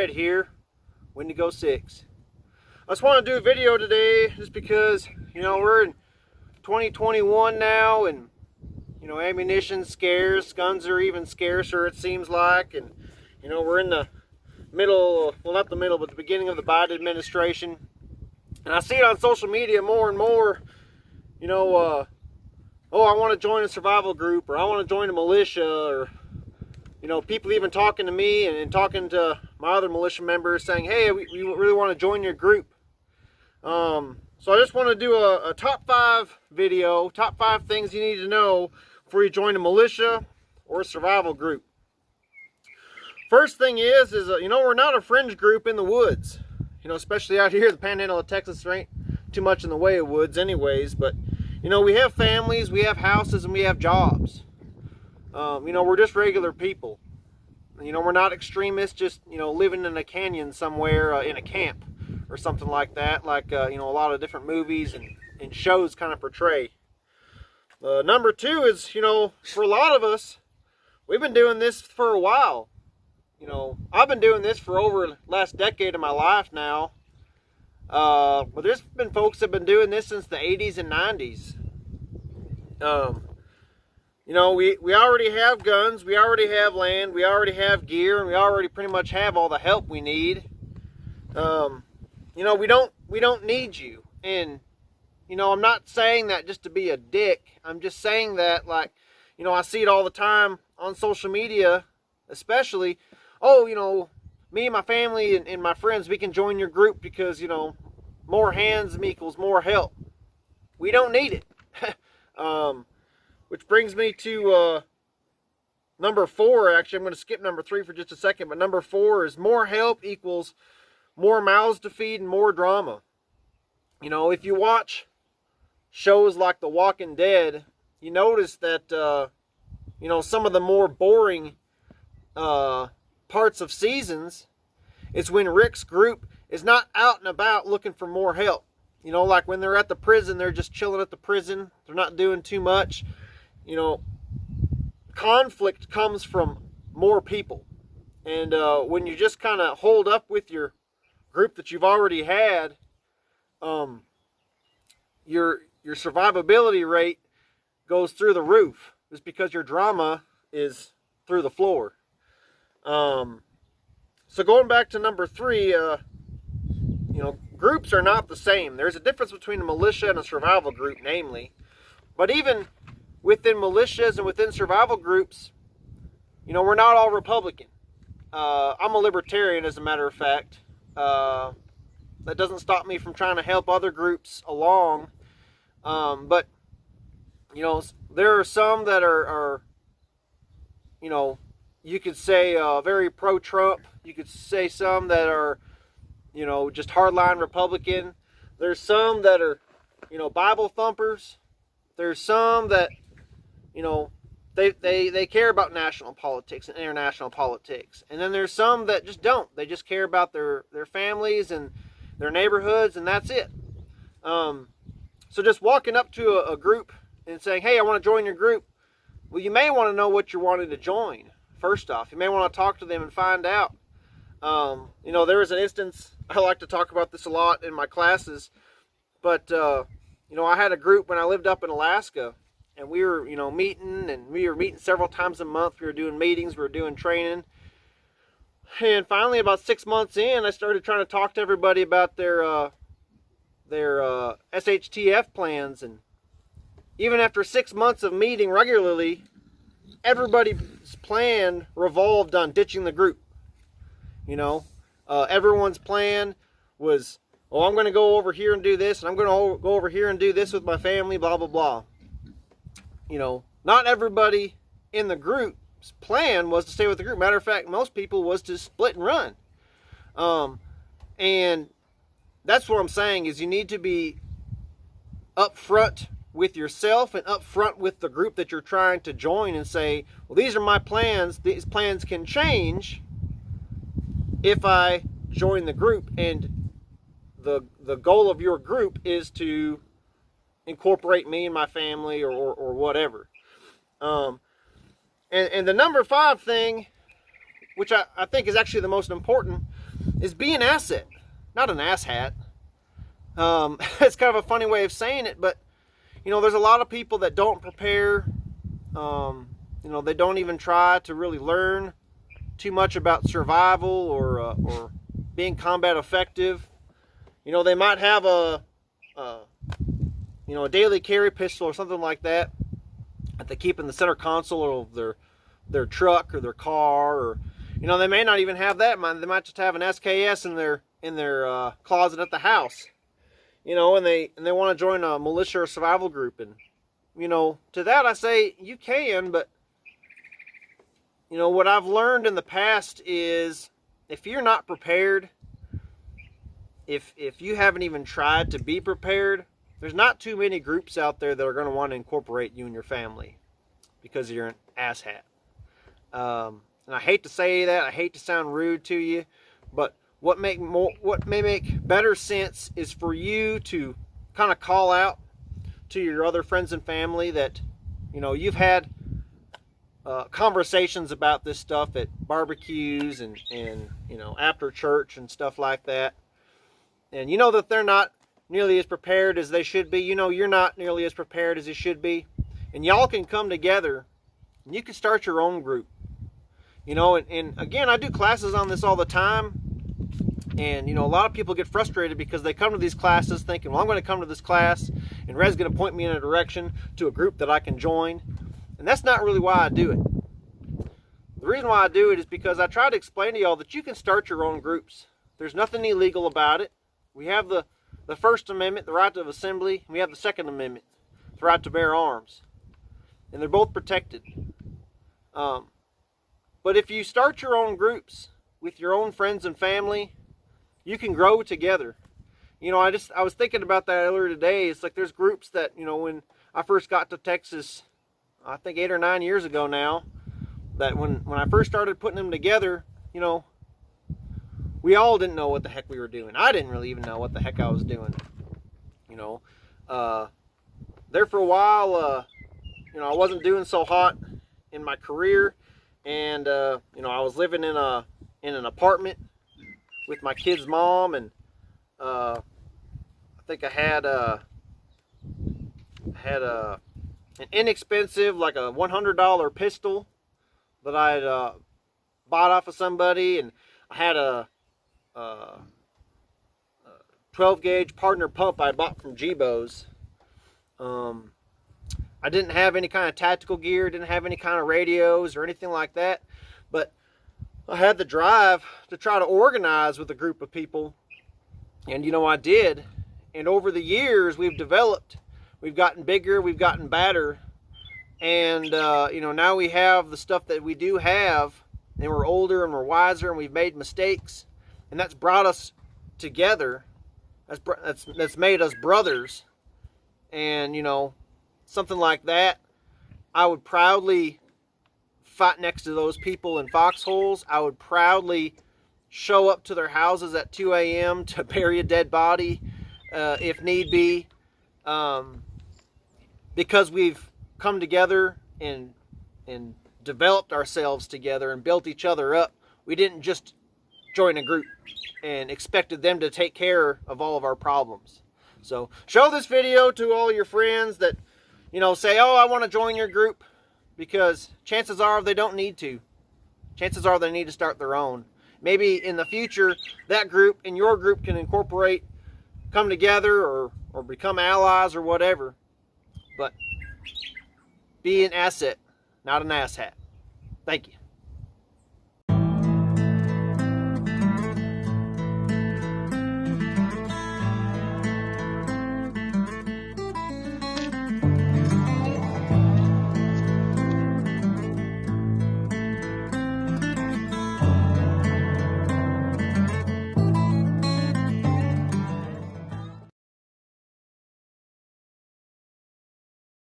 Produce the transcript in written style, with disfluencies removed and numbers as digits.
Red here, Wendigo 6. I just want to do a video today just because, we're in 2021 now, and, ammunition's scarce, guns are even scarcer, it seems like, and, we're in the middle, well, not the middle, but the beginning of the Biden administration, and I see it on social media more and more, oh, I want to join a survival group, or I want to join a militia, or, people even talking to me and talking to my other militia members saying, hey, we really want to join your group. So I just want to do a top 5 video, top 5 things you need to know before you join a militia or a survival group. First thing is we're not a fringe group in the woods. Especially out here, the panhandle of Texas, there ain't too much in the way of woods anyways, but we have families, we have houses, and we have jobs. We're just regular people. We're not extremists just, living in a canyon somewhere in a camp or something like that, like, a lot of different movies and shows kind of portray. Number 2 is, for a lot of us, we've been doing this for a while. I've been doing this for over the last decade of my life now. But there's been folks that have been doing this since the 80s and 90s. We already have guns, we already have land, we already have gear, and we already pretty much have all the help we need. We don't need you. And, I'm not saying that just to be a dick. I'm just saying that, like, I see it all the time on social media, especially. Oh, me and my family and my friends, we can join your group because, more hands equals more help. We don't need it. Which brings me to number 4. Actually, I'm going to skip number 3 for just a second. But number 4 is more help equals more mouths to feed and more drama. If you watch shows like The Walking Dead, you notice that, some of the more boring parts of seasons is when Rick's group is not out and about looking for more help. Like when they're at the prison, they're just chilling at the prison. They're not doing too much. Conflict comes from more people. And when you just kind of hold up with your group that you've already had, your survivability rate goes through the roof. Just because your drama is through the floor. So going back to number 3, groups are not the same. There's a difference between a militia and a survival group, namely. But even within militias and within survival groups, we're not all Republican. I'm a libertarian, as a matter of fact. That doesn't stop me from trying to help other groups along. But, there are some that are you could say very pro-Trump. You could say some that are, just hardline Republican. There's some that are, Bible thumpers. There's some that, they care about national politics and international politics. And then there's some that just don't. They just care about their families and their neighborhoods, and that's it. So just walking up to a group and saying, hey, I want to join your group. Well, you may want to know what you're wanting to join. First off, you may want to talk to them and find out. There was an instance, I like to talk about this a lot in my classes, but, I had a group when I lived up in Alaska, and we were, meeting several times a month. We were doing meetings, we were doing training, and finally, about 6 months in, I started trying to talk to everybody about their SHTF plans, and even after 6 months of meeting regularly, everybody's plan revolved on ditching the group. Everyone's plan was, oh, I'm going to go over here and do this, and I'm going to go over here and do this with my family, blah, blah, blah. Not everybody in the group's plan was to stay with the group. Matter of fact, most people was to split and run. And that's what I'm saying is you need to be upfront with yourself and upfront with the group that you're trying to join and say, well, these are my plans. These plans can change if I join the group, and the goal of your group is to incorporate me and my family or whatever. And the number 5 thing, which I think is actually the most important, is be an asset, not an asshat. It's kind of a funny way of saying it, but you know, there's a lot of people that don't prepare. You know, they don't even try to really learn too much about survival or being combat effective. You know, they might have a daily carry pistol or something like that they keep in the center console of their truck or their car, or you know, they may not even have that. They might just have an SKS in their closet at the house. You know, and they want to join a militia or survival group, and you know, to that I say you can, but you know, what I've learned in the past is if you're not prepared, if you haven't even tried to be prepared, there's not too many groups out there that are going to want to incorporate you and your family because you're an asshat. And I hate to say that, I hate to sound rude to you, but what may make better sense is for you to kind of call out to your other friends and family that, you know, you've had conversations about this stuff at barbecues and you know, after church and stuff like that, and you know that they're not nearly as prepared as they should be. You know, you're not nearly as prepared as you should be, and y'all can come together and you can start your own group. You know, and again, I do classes on this all the time, and you know, a lot of people get frustrated because they come to these classes thinking, well, I'm going to come to this class and Red's going to point me in a direction to a group that I can join. And that's not really why I do it. The reason why I do it is because I try to explain to y'all that you can start your own groups. There's nothing illegal about it. We have the First Amendment, the right of assembly, and we have the Second Amendment, the right to bear arms. And they're both protected. But if you start your own groups with your own friends and family, you can grow together. You know, I was thinking about that earlier today. It's like there's groups that, you know, when I first got to Texas, I think 8 or 9 years ago now, that when I first started putting them together, you know, we all didn't know what the heck we were doing. I didn't really even know what the heck I was doing. You know, there for a while, you know, I wasn't doing so hot in my career, and you know, I was living in an apartment with my kid's mom, and I think I had an inexpensive, like a $100 pistol that I had bought off of somebody, and I had a 12 gauge partner pump I bought from Jibo's. I didn't have any kind of tactical gear, didn't have any kind of radios or anything like that, but I had the drive to try to organize with a group of people, and you know, I did. And over the years we've developed, we've gotten bigger, we've gotten badder, and you know, now we have the stuff that we do have, and we're older and we're wiser and we've made mistakes, and that's brought us together. That's made us brothers. And you know, something like that, I would proudly fight next to those people in foxholes. I would proudly show up to their houses at 2 a.m. to bury a dead body if need be, because we've come together and developed ourselves together and built each other up. We didn't just join a group and expected them to take care of all of our problems. So show this video to all your friends that, you know, say, oh, I want to join your group, because chances are they don't need to. Chances are they need to start their own. Maybe in the future, that group and your group can incorporate, come together, or become allies or whatever. But be an asset, not an asshat. Thank you.